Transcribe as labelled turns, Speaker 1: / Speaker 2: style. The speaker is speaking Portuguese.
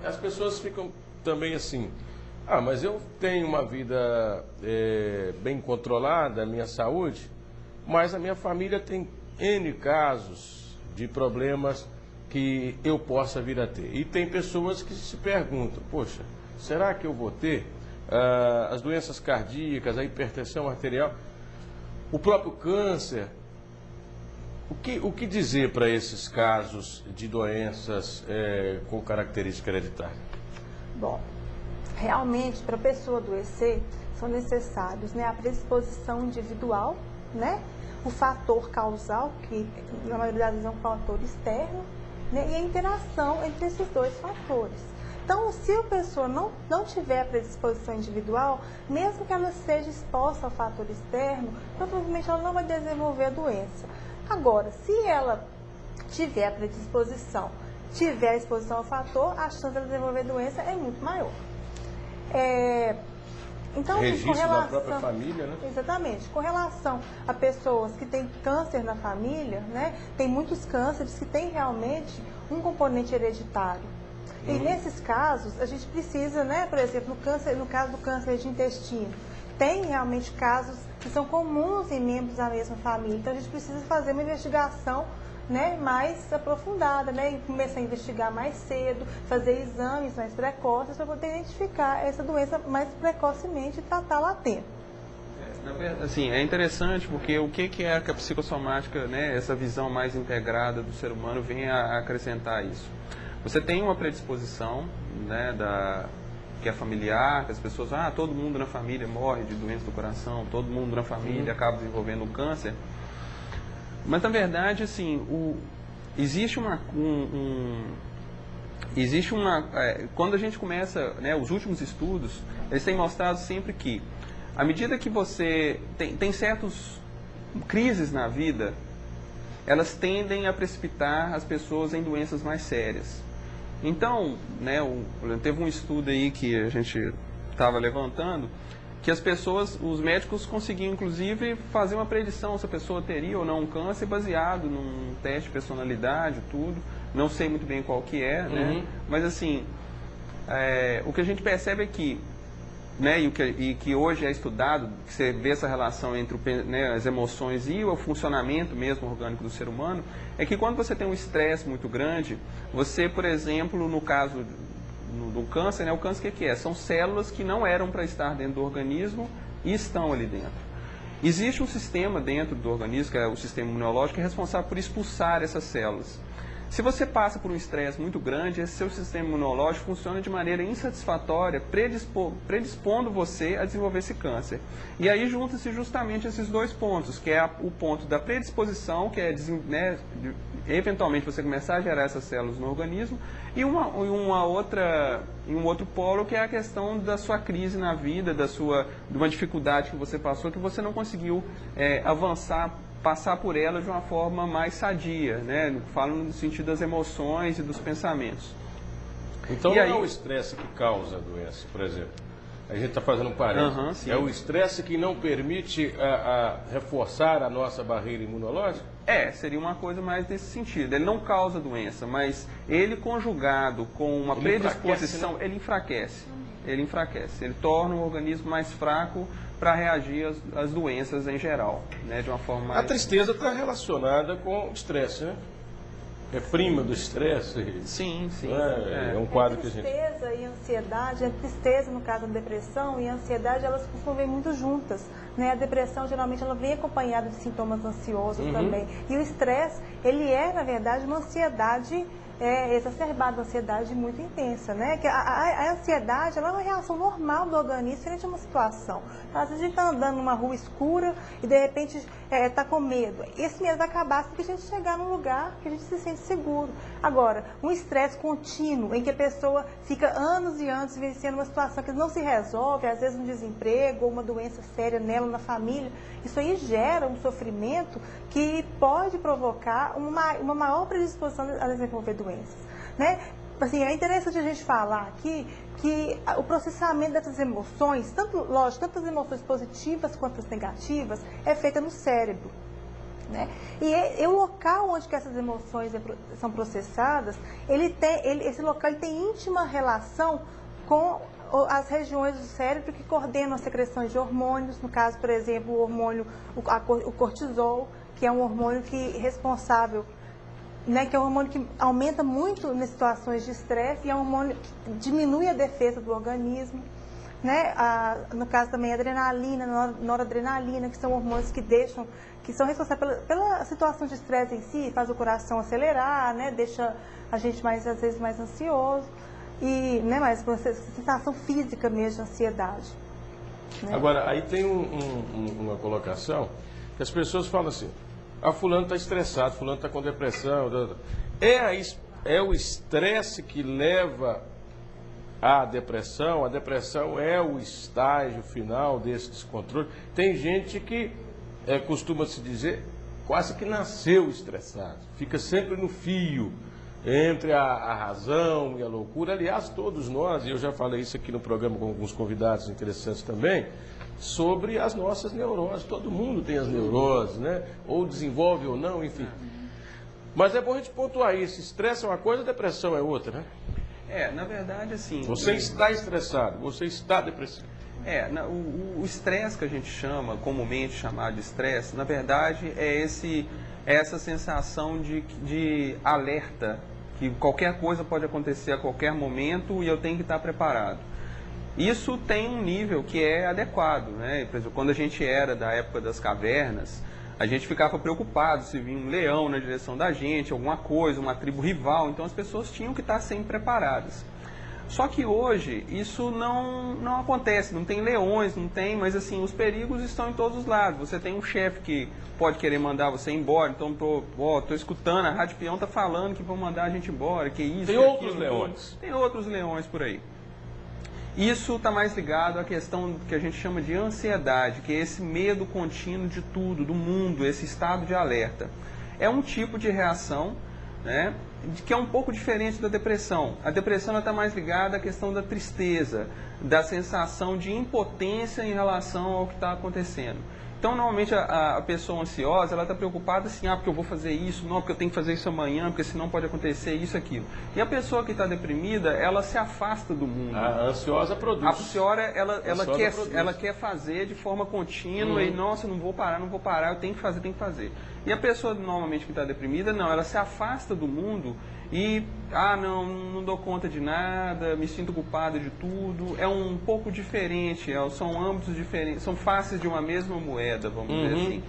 Speaker 1: as pessoas ficam também assim, mas eu tenho uma vida bem controlada, a minha saúde, mas a minha família tem N casos de problemas que eu possa vir a ter. E tem pessoas que se perguntam, poxa, será que eu vou ter as doenças cardíacas, a hipertensão arterial, o próprio câncer? O que dizer para esses casos de doenças com característica hereditária?
Speaker 2: Bom, realmente, para a pessoa adoecer, são necessários, né, a predisposição individual, né, o fator causal, que na maioria das vezes é um fator externo, né, e a interação entre esses dois fatores. Então, se a pessoa não tiver a predisposição individual, mesmo que ela seja exposta ao fator externo, provavelmente ela não vai desenvolver a doença. Agora, se ela tiver a predisposição, tiver a exposição ao fator, a chance de ela desenvolver doença é muito maior. Então,
Speaker 1: registro da própria família, né?
Speaker 2: Exatamente. Com relação a pessoas que têm câncer na família, né, tem muitos cânceres que têm realmente um componente hereditário. E nesses casos, a gente precisa, né, por exemplo, no caso do câncer de intestino, tem realmente casos que são comuns em membros da mesma família. Então, a gente precisa fazer uma investigação, né, mais aprofundada, né, e começar a investigar mais cedo, fazer exames mais precoces para poder identificar essa doença mais precocemente e tratá-la a tempo.
Speaker 3: Assim, é interessante porque o que é que a psicossomática, né, essa visão mais integrada do ser humano vem a acrescentar isso? Você tem uma predisposição, né, que é familiar, que as pessoas, todo mundo na família morre de doença do coração, todo mundo na família acaba desenvolvendo câncer. Mas, na verdade, assim, quando a gente começa, né, os últimos estudos, eles têm mostrado sempre que, à medida que você tem certas crises na vida, elas tendem a precipitar as pessoas em doenças mais sérias. Então, né, teve um estudo aí que a gente estava levantando, que as pessoas, os médicos conseguiam inclusive fazer uma predição se a pessoa teria ou não um câncer baseado num teste de personalidade, tudo. Não sei muito bem qual que é, né? Mas assim, o que a gente percebe é que, né, e que hoje é estudado, que você vê essa relação entre né, as emoções e o funcionamento mesmo orgânico do ser humano, é que quando você tem um estresse muito grande, você, por exemplo, no caso do câncer, né, o câncer o que é? São células que não eram para estar dentro do organismo e estão ali dentro. Existe um sistema dentro do organismo, que é o sistema imunológico, que é responsável por expulsar essas células. Se você passa por um estresse muito grande, esse seu sistema imunológico funciona de maneira insatisfatória, predispondo você a desenvolver esse câncer. E aí juntam-se justamente esses dois pontos, que é o ponto da predisposição, que é, né, eventualmente você começar a gerar essas células no organismo, e um outro polo, que é a questão da sua crise na vida, de uma dificuldade que você passou, que você não conseguiu passar por ela de uma forma mais sadia, né? Falo no sentido das emoções e dos pensamentos.
Speaker 1: Então não é o estresse que causa a doença, por exemplo. A gente está fazendo um parênteses. É o estresse que não permite reforçar a nossa barreira imunológica?
Speaker 3: Seria uma coisa mais nesse sentido. Ele não causa doença, mas ele conjugado com uma predisposição, ele enfraquece. Ele torna o organismo mais fraco para reagir às doenças em geral, né, de uma forma mais...
Speaker 1: A tristeza está relacionada com o estresse, né? É prima do estresse.
Speaker 3: Sim.
Speaker 1: É um quadro que a gente...
Speaker 2: Tristeza e ansiedade, a tristeza no caso da depressão e a ansiedade, elas costumam vir muito juntas, né? A depressão geralmente ela vem acompanhada de sintomas ansiosos também. E o estresse, ele é na verdade uma ansiedade exacerbada, uma ansiedade muito intensa, né? Que a ansiedade ela é uma reação normal do organismo frente a uma situação. Às vezes a gente está andando numa rua escura e de repente está com medo. Esse medo vai acabar se a gente chegar num lugar que a gente se sente seguro. Agora, um estresse contínuo em que a pessoa fica anos e anos vivenciando uma situação que não se resolve, às vezes um desemprego ou uma doença séria nela, na família, isso aí gera um sofrimento que pode provocar uma maior predisposição a desenvolver doenças. Né? Assim, é interessante a gente falar aqui que o processamento dessas emoções, tanto as emoções positivas quanto as negativas, é feita no cérebro. né? E o local onde que essas emoções são processadas, esse local ele tem íntima relação com as regiões do cérebro que coordenam as secreções de hormônios, no caso, por exemplo, o hormônio, o cortisol, que é um hormônio responsável, né, que é um hormônio que aumenta muito nas situações de estresse e é um hormônio que diminui a defesa do organismo. Né? No caso também a adrenalina, noradrenalina, que são hormônios que são responsáveis pela situação de estresse em si, faz o coração acelerar, né? Deixa a gente às vezes mais ansioso e, né, mais com essa sensação física mesmo de ansiedade. Né?
Speaker 1: Agora, aí tem uma colocação que as pessoas falam assim, fulano está estressado, fulano está com depressão. É o estresse que leva à depressão? A depressão é o estágio final desse descontrole? Tem gente que costuma se dizer quase que nasceu estressado, fica sempre no fio entre a razão e a loucura. Aliás, todos nós, e eu já falei isso aqui no programa com alguns convidados interessantes também, sobre as nossas neuroses. Todo mundo tem as neuroses, né? Ou desenvolve ou não, enfim. Mas é bom a gente pontuar isso. Estresse é uma coisa, depressão é outra, né?
Speaker 3: Na verdade, assim...
Speaker 1: Você está estressado, você está depressivo.
Speaker 3: O estresse que a gente chama, comumente chamado de estresse, na verdade é essa sensação de alerta, que qualquer coisa pode acontecer a qualquer momento e eu tenho que estar preparado. Isso tem um nível que é adequado, né? Por exemplo, quando a gente era da época das cavernas, a gente ficava preocupado se vinha um leão na direção da gente, alguma coisa, uma tribo rival, então as pessoas tinham que estar sempre preparadas. Só que hoje isso não acontece, não tem leões, não tem, mas assim, os perigos estão em todos os lados. Você tem um chefe que pode querer mandar você embora, então tô escutando, a Rádio Peão tá falando que vão mandar a gente embora, que isso,
Speaker 1: tem
Speaker 3: que
Speaker 1: outros
Speaker 3: aquilo,
Speaker 1: leões.
Speaker 3: Tem outros leões por aí. Isso está mais ligado à questão que a gente chama de ansiedade, que é esse medo contínuo de tudo, do mundo, esse estado de alerta. É um tipo de reação, né, que é um pouco diferente da depressão. A depressão está mais ligada à questão da tristeza, da sensação de impotência em relação ao que está acontecendo. Então, normalmente, a pessoa ansiosa, ela está preocupada assim, porque eu vou fazer isso, não, porque eu tenho que fazer isso amanhã, porque senão pode acontecer isso, aquilo. E a pessoa que está deprimida, ela se afasta do mundo.
Speaker 1: A ansiosa produz.
Speaker 3: A ansiosa, ela quer fazer de forma contínua e, nossa, não vou parar, eu tenho que fazer. E a pessoa, normalmente, que está deprimida, não, ela se afasta do mundo e, não dou conta de nada, me sinto culpada de tudo. É um pouco diferente, são âmbitos diferentes, são faces de uma mesma moeda, vamos dizer assim.